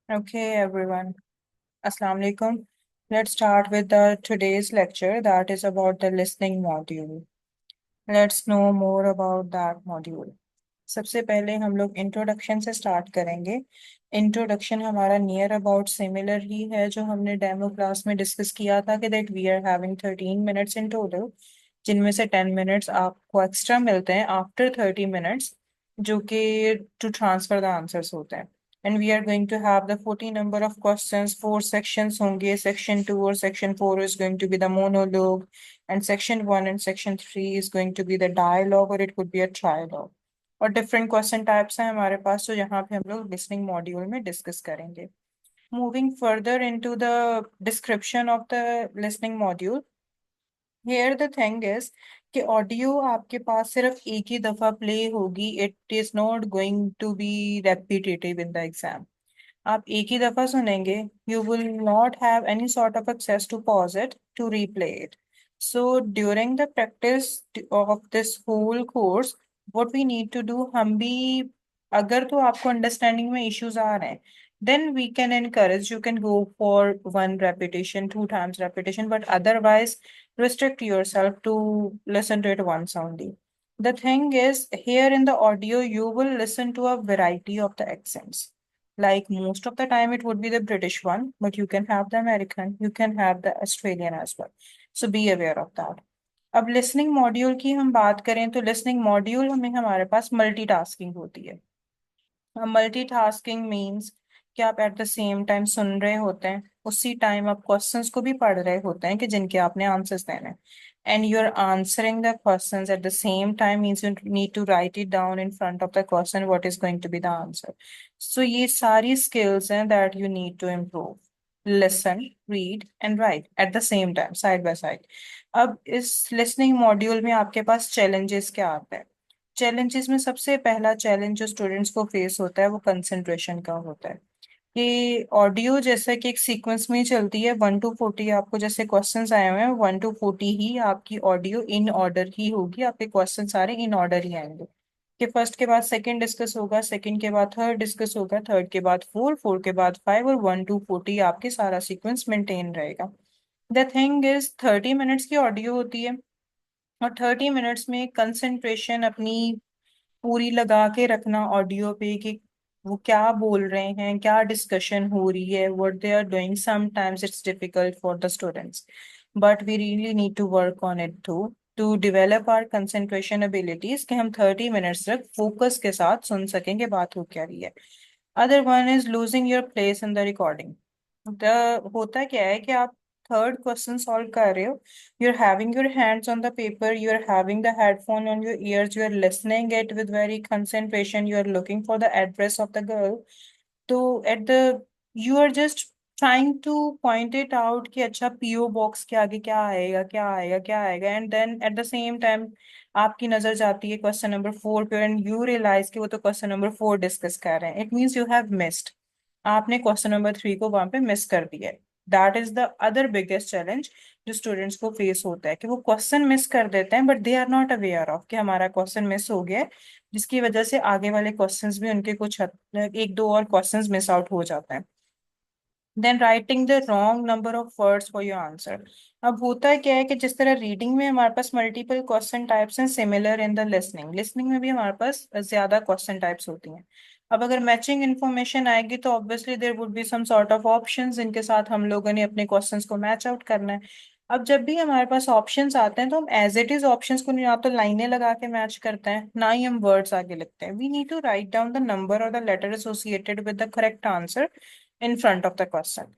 Okay, everyone. Assalamu alaikum. Let's start with the today's lecture that is about the listening module. Let's know more about that module. सबसे पहले हम लोग introduction से start करेंगे। Introduction हमारा near about similar ही है जो हमने डेमो क्लास में डिस्कस किया था कि that we are having 13 minutes in total, जिनमें से 10 मिनट्स आपको एक्स्ट्रा मिलते हैं आफ्टर 30 मिनट्स, जो कि टू ट्रांसफर द आंसर्स होते हैं। And we are going to have the 40 number of questions, 4 sections होंगे। सेक्शन 2 और section 4 is going to be the monologue, and section 1 and section 3 is going to be the dialogue or it could be a trialogue। और different question types हैं हमारे पास, तो यहाँ पे हम लोग लिसनिंग मॉड्यूल में डिस्कस करेंगे। Moving further into the description of the listening module, here the thing is कि ऑडियो आपके पास सिर्फ एक ही दफा प्ले होगी। It is not going to be repetitive in the exam. आप एक ही दफा सुनेंगे। You will not have any sort of access to pause it, to replay it. So during the practice of this whole course, what we need to do, हम भी अगर तो आपको अंडरस्टैंडिंग में इश्यूज आ रहे हैं, then we can encourage, you can go for one repetition, 2 times repetition, but otherwise restrict yourself to listen to it once only. The thing is, here in the audio, you will listen to a variety of the accents. Like most of the time, it would be the British one, but you can have the American, you can have the Australian as well. So be aware of that. अब listening module की हम बात करें तो listening module हमें हमारे पास multitasking होती है। मल्टीटास्किंग मीन्स कि आप एट द सेम टाइम सुन रहे होते हैं, उसी टाइम आप क्वेश्चंस को भी पढ़ रहे होते हैं कि जिनके आपने आंसर्स देने हैं। And you are answering the questions at the same time means you need to write it down in front of the question what is going to be the answer. So ये सारी skills हैं that you need to improve. Listen, read and write at the same time, side by side. अब इस listening module में आपके पास challenges क्या आते हैं? चैलेंजेस में सबसे पहला चैलेंज जो स्टूडेंट्स को फेस होता है वो कंसंट्रेशन का होता है। कि ऑडियो जैसा कि एक सीक्वेंस में ही चलती है, 1 to 40 आपको जैसे क्वेश्चंस आए हुए हैं, 1 to 40 ही आपकी ऑडियो इन ऑर्डर ही होगी, आपके क्वेश्चन सारे इन ऑर्डर ही आएंगे। कि फर्स्ट के बाद सेकंड डिस्कस होगा, सेकंड के बाद थर्ड डिस्कस होगा, थर्ड के बाद फोर, फोर के बाद फाइव, और 1 to 40 आपके सारा सीक्वेंस मेंटेन रहेगा। द थिंग इज 30 मिनट्स की ऑडियो होती है, और 30 मिनट्स में कंसंट्रेशन अपनी पूरी लगा के रखना ऑडियो पे कि वो क्या बोल रहे हैं, क्या डिस्कशन हो रही है, what they are doing. Sometimes it's difficult for the students, but we really need to work on it to develop our concentration abilities कि हम 30 मिनट्स तक फोकस के साथ सुन सकेंगे बात हो क्या रही है। Other one is losing your place in the recording. होता क्या है कि आप थर्ड क्वेश्चन सॉल्व कर रहे हो, you are having your hands on the paper, you are having the headphone on your ears, you are listening it with very concentration, you are looking for the address of the girl, तो at the you are just trying to point it out कि अच्छा PO box के आगे क्या आएगा, क्या आएगा, क्या आएगा, and then at the same time आपकी नजर जाती है क्वेश्चन नंबर 4 पे, एंड यू रियलाइज कि वो तो क्वेश्चन नंबर 4 डिस्कस कर रहे हैं। It means you have missed, आपने क्वेश्चन नंबर 3 को वहां पे मिस कर दिया है। That is the other biggest challenge जो स्टूडेंट्स को फेस होता है कि वो क्वेश्चन मिस कर देते हैं, but they are not aware of कि हमारा क्वेश्चन मिस हो गया है, जिसकी वजह से आगे वाले क्वेश्चंस भी उनके कुछ एक दो और क्वेश्चंस मिस आउट हो जाते हैं। Then writing the wrong number of words for your answer. अब होता क्या है कि जिस तरह रीडिंग में हमारे पास मल्टीपल क्वेश्चन टाइप्स हैं, similar in the listening, listening में भी हमारे पास ज्यादा क्वेश्चन टाइप्स होती हैं। अब अगर मैचिंग इन्फॉर्मेशन आएगी तो obviously there would be some sort of options जिनके साथ हम लोगों ने अपने क्वेश्चंस को मैच आउट करना है। अब जब भी हमारे पास ऑप्शंस आते हैं तो हम एज इट इज ऑप्शंस को या तो लाइनें लगा के मैच करते हैं, ना ही हम वर्ड्स आगे लिखते हैं। We need to write down the number और the letter associated with the correct answer in front of the question.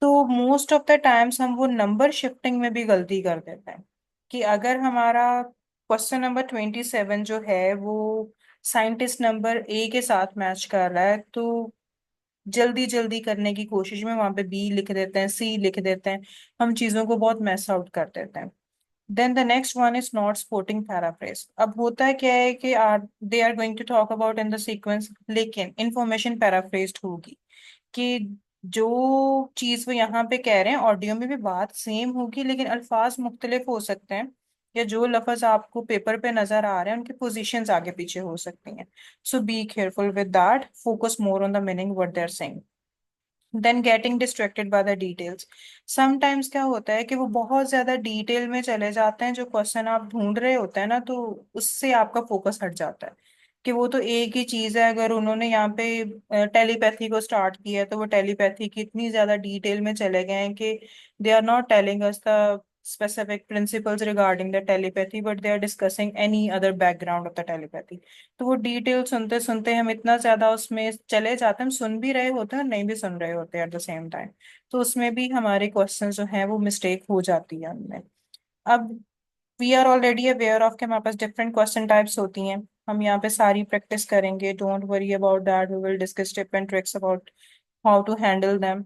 तो मोस्ट ऑफ द टाइम्स हम वो नंबर शिफ्टिंग में भी गलती कर देते हैं कि अगर हमारा क्वेश्चन नंबर 27 जो है वो साइंटिस्ट नंबर 1 के साथ मैच कर रहा है, तो जल्दी जल्दी करने की कोशिश में वहां पे बी लिख देते हैं, सी लिख देते हैं, हम चीजों को बहुत मैस आउट कर देते हैं। Then the next one is not sporting paraphrase. अब होता है क्या है कि they are going to talk about in the sequence, लेकिन इंफॉर्मेशन पैराफ्रेज्ड होगी कि जो चीज वो यहाँ पे कह रहे हैं ऑडियो में भी बात सेम होगी, लेकिन अल्फाज मुख्तलिफ हो सकते हैं, या जो लफ्ज आपको पेपर पे नजर आ रहे हैं उनकी पोजीशंस आगे पीछे हो सकती हैं। So be careful with that, focus more on the meaning what they are saying. Then getting distracted by the details. Sometimes क्या होता है कि वो बहुत ज्यादा डिटेल में चले जाते हैं, जो क्वेश्चन आप ढूंढ रहे होते हैं ना, तो उससे आपका फोकस हट जाता है कि वो तो एक ही चीज है। अगर उन्होंने यहाँ पे टेलीपैथी को स्टार्ट किया है, तो वो टेलीपैथी की इतनी ज्यादा डिटेल में चले गए हैं कि they are not telling us the specific principles regarding the telepathy, but they are discussing any other background of the telepathy। तो वो डिटेल सुनते सुनते हम इतना ज्यादा उसमें चले जाते हैं, हम सुन भी रहे होते हैं और नहीं भी सुन रहे होते हैं एट द सेम टाइम। तो उसमें भी हमारे क्वेश्चन जो हैं वो मिस्टेक हो जाती है उनमें। अब we are already aware of कि हमारे पास डिफरेंट क्वेश्चन टाइप्स होती हैं। हम यहाँ पे सारी प्रैक्टिस करेंगे, don't worry about that, we will discuss tip and tricks about how to handle them.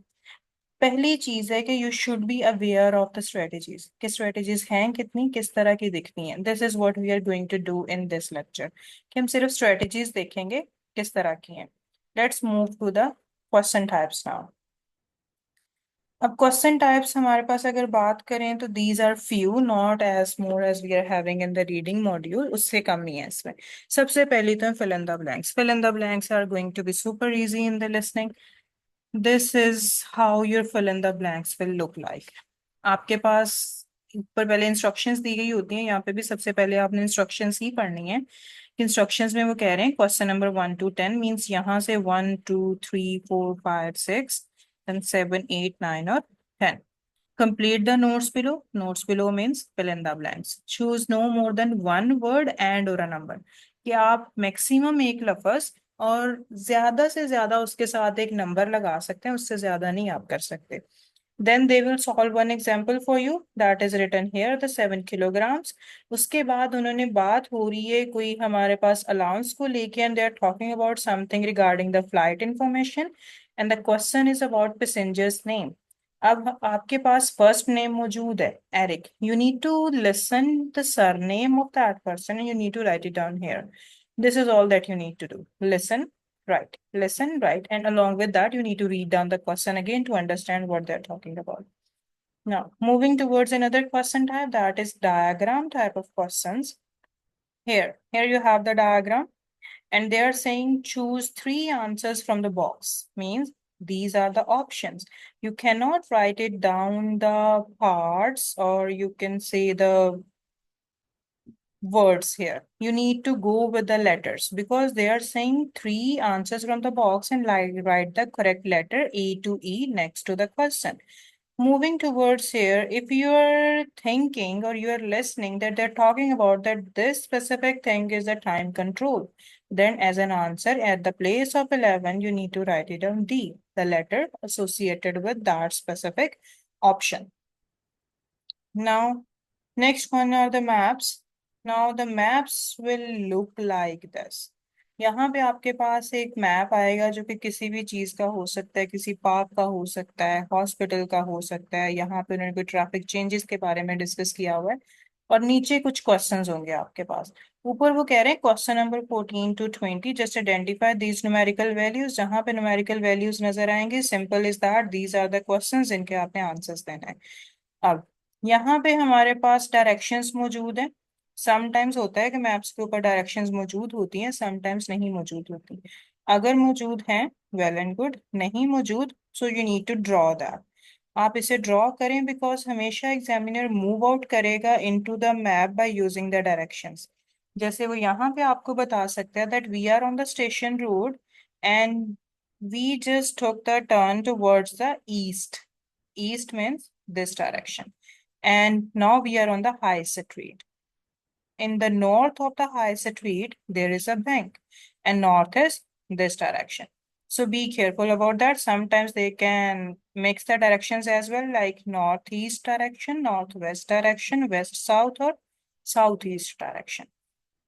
पहली चीज है कि you should be aware of the strategies, कि स्ट्रेटेजीज हैं कितनी, किस तरह की दिखती हैं। This is what we are going to do in this lecture, कि हम सिर्फ स्ट्रेटेजीज देखेंगे किस तरह की हैं। Let's move to the question types now. अब क्वेश्चन टाइप्स हमारे पास अगर बात करें तो these are few, not as more as we are having in the reading module, उससे कम ही है इसमें। सबसे पहले तो fill in the blanks. Fill in the blanks are going to be super easy in the listening. This is how your fill in the blanks will look like. आपके पास ऊपर पहले इंस्ट्रक्शंस दी गई होती हैं, यहाँ पे भी सबसे पहले आपने इंस्ट्रक्शंस ही पढ़नी है। इंस्ट्रक्शंस में वो कह रहे हैं क्वेश्चन नंबर 1 to 10 मीन्स यहाँ से 1 2 3 4 5 6 देन 7 8 9 और 10। Complete the notes below. Notes below means fill in the blanks. Choose no more than one word and or a number. कि आप मैक्सिमम एक लफ्ज और ज्यादा से ज्यादा उसके साथ एक नंबर लगा सकते हैं, उससे ज्यादा नहीं आप कर सकते। Then they will solve one example for you that is written here, the 7 kilograms। उसके बाद उन्होंने बात हो रही है कोई हमारे पास अलाउंस को लेके, and they are talking about something regarding the flight information and the question is about passenger's name। अब आपके पास फर्स्ट नेम मौजूद है Eric, you need to listen the surname of that person, you need to write it down here. This is all that you need to do, listen, right, listen, right, and along with that you need to read down the question again to understand what they're talking about. Now moving towards another question type, that is diagram type of questions. Here you have the diagram, and they are saying choose three answers from the box, means these are the options. You cannot write it down the parts, or you can say the words here. You need to go with the letters because they are saying three answers from the box, and write the correct letter A to E next to the question. Moving towards here, if you are thinking or you are listening that they're talking about that this specific thing is the time control, then as an answer at the place of 11, you need to write it down D, the letter associated with that specific option. Now, next one are the maps. Now the maps will look like this। यहाँ पे आपके पास एक map आएगा जो कि किसी भी चीज का हो सकता है, किसी पार्क का हो सकता है, हॉस्पिटल का हो सकता है। यहाँ पे उन्होंने कोई ट्रैफिक चेंजेस के बारे में डिस्कस किया हुआ है, और नीचे कुछ क्वेश्चंस होंगे आपके पास। ऊपर वो कह रहे हैं question number 14 to 20 just identify these numerical values. जहाँ पे न्यूमेरिकल वैल्यूज नजर आएंगे, simple is that these are the questions जिनके आपने आंसर्स देना है। अब यहाँ पे हमारे पास डायरेक्शंस मौजूद हैं। समटाइम्स होता है कि मैप्स के ऊपर डायरेक्शंस मौजूद होती हैं, समटाइम्स नहीं मौजूद होती। अगर मौजूद हैं वेल एंड गुड, नहीं मौजूद so you need to draw that. आप इसे ड्रॉ करें बिकॉज हमेशा एग्जामिनर मूव आउट करेगा into the map by using the directions. जैसे वो यहाँ पे आपको बता सकते हैं that we are on the station road and we just took the turn towards the east. East means this direction. And now we are on the high street. In the north of the high street, there is a bank. And north is this direction. So be careful about that. Sometimes they can mix the directions as well, like northeast direction, northwest direction, west south, or southeast direction.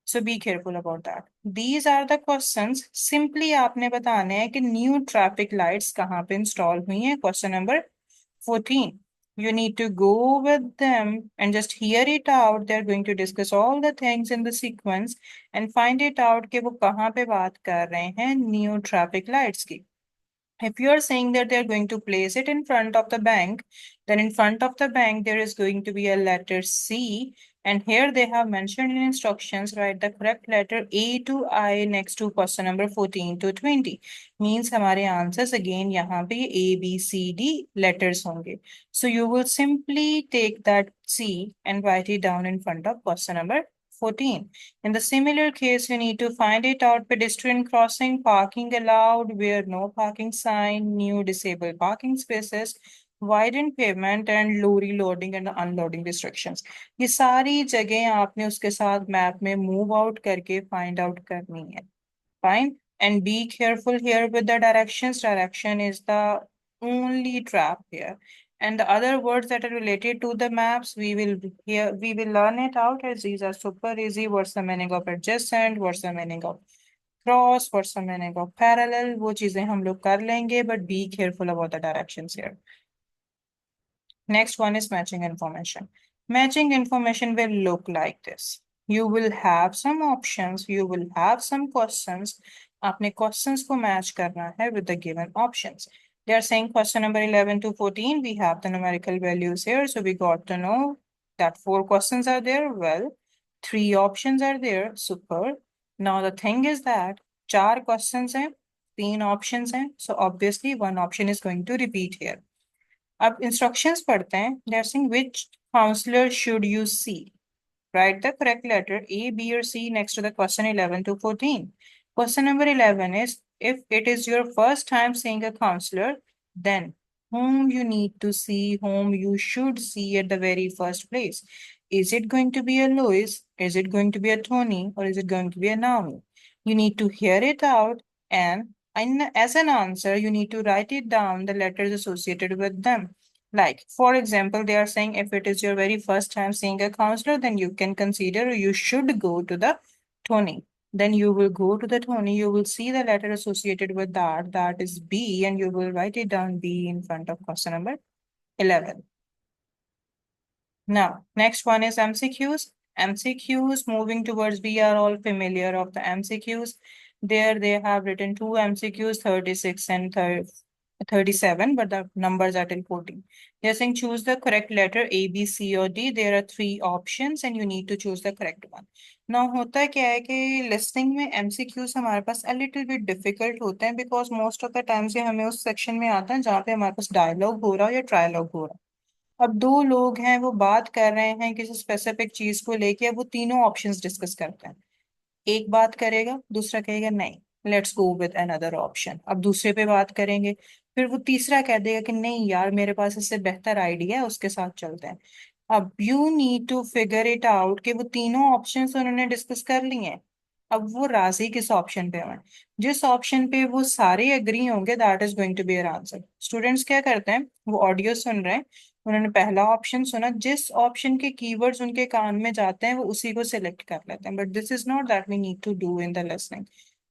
So be careful about that. These are the questions. Simply आपने बताना है कि new traffic lights कहाँ पे install हुई हैं। Question number 14. You need to go with them and just hear it out. They're going to discuss all the things in the sequence and find it out कि वो कहाँ पे बात कर रहे हैं new traffic lights की। If you are saying that they're going to place it in front of the bank, then in front of the bank there is going to be a letter C, And here they have mentioned in instructions, write the correct letter A to I next to question number 14 to 20. Means हमारे answers again यहाँ पे A, B, C, D letters होंगे. So you will simply take that C and write it down in front of question number 14. In the similar case, you need to find it out: pedestrian crossing, parking allowed, where no parking sign, new disabled parking spaces, widened pavement, and lorry loading and unloading restrictions. ये सारी जगह आपने उसके साथ map में move out करके find out करनी है. Fine. And be careful here with the directions. Direction is the only trap here. And the other words that are related to the maps, we will learn it out, as these are super easy. What's the meaning of adjacent? What's the meaning of cross? What's the meaning of parallel? वो चीजें हम लोग कर लेंगे, but be careful about the directions here. Next one is matching information. Matching information will look like this. You will have some options, you will have some questions. आपने questions को match करना है with the given options. They are saying question number 11 to 14, we have the numerical values here. So we got to know that 4 questions are there. Well, 3 options are there. Super. Now the thing is that 4 questions हैं, 3 options हैं. So obviously one option is going to repeat here. अब instructions पढ़ते हैं. They are saying which counselor should you see? Write the correct letter A, B, or C next to the question 11 to 14. Question number 11 is, if it is your first time seeing a counselor, then whom you need to see, whom you should see at the very first place. Is it going to be a Louis? Is it going to be a Tony? Or is it going to be a Naomi? You need to hear it out, and as an answer, you need to write it down, the letters associated with them. Like, for example, they are saying if it is your very first time seeing a counselor, then you can consider you should go to the Tony. Then you will go to the Tony, you will see the letter associated with that, that is B, and you will write it down B in front of question number 11. Now, next one is MCQs. MCQs, moving towards, we are all familiar of the MCQs. There they have written 2 MCQs, 36 and 37, but the numbers are till 14. They're saying choose the correct letter A, B, C or D. There are 3 options and you need to choose the correct one. Now होता क्या है कि listening में MCQs हमारे पास a little bit difficult होते हैं, because most of the times ये हमें उस section में आता है जहाँ पे हमारे पास dialogue हो रहा हो या trialogue हो रहा हो. अब 2 लोग हैं, वो बात कर रहे हैं किसी स्पेसिफिक चीज को लेके, अब वो तीनों ऑप्शंस डिस्कस करते हैं. एक बात करेगा, दूसरा कहेगा नहीं, let's go with another option. अब दूसरे पे बात करेंगे, फिर वो तीसरा कह देगा कि नहीं यार मेरे पास इससे बेहतर आइडिया है, उसके साथ चलते हैं. अब you need to figure it out कि वो तीनों ऑप्शंस उन्होंने डिस्कस कर लिए हैं. अब वो राजी किस ऑप्शन पे हुए हैं. जिस ऑप्शन पे वो सारे एग्री होंगे, that is going to be your answer. Students क्या करते हैं, वो ऑडियो सुन रहे हैं, उन्होंने पहला ऑप्शन सुना, जिस ऑप्शन के कीवर्ड्स उनके कान में जाते हैं वो उसी को सिलेक्ट कर लेते हैं. But this is not that we need to do in the listening.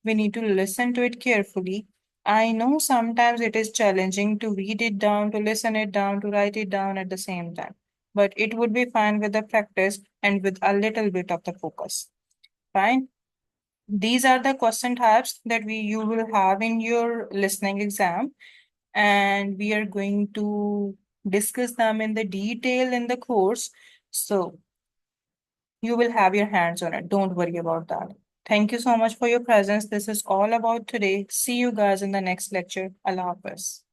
We need to listen to it carefully. I know sometimes it is challenging to read it down, to listen it down, to write it down at the same time. But it would be fine with the practice and with a little bit of the focus. Fine. These are the question types that you will have in your listening exam, and we are going to discuss them in the detail in the course. So you will have your hands on it. Don't worry about that. Thank you so much for your presence. This is all about today. See you guys in the next lecture. Allah Hafiz.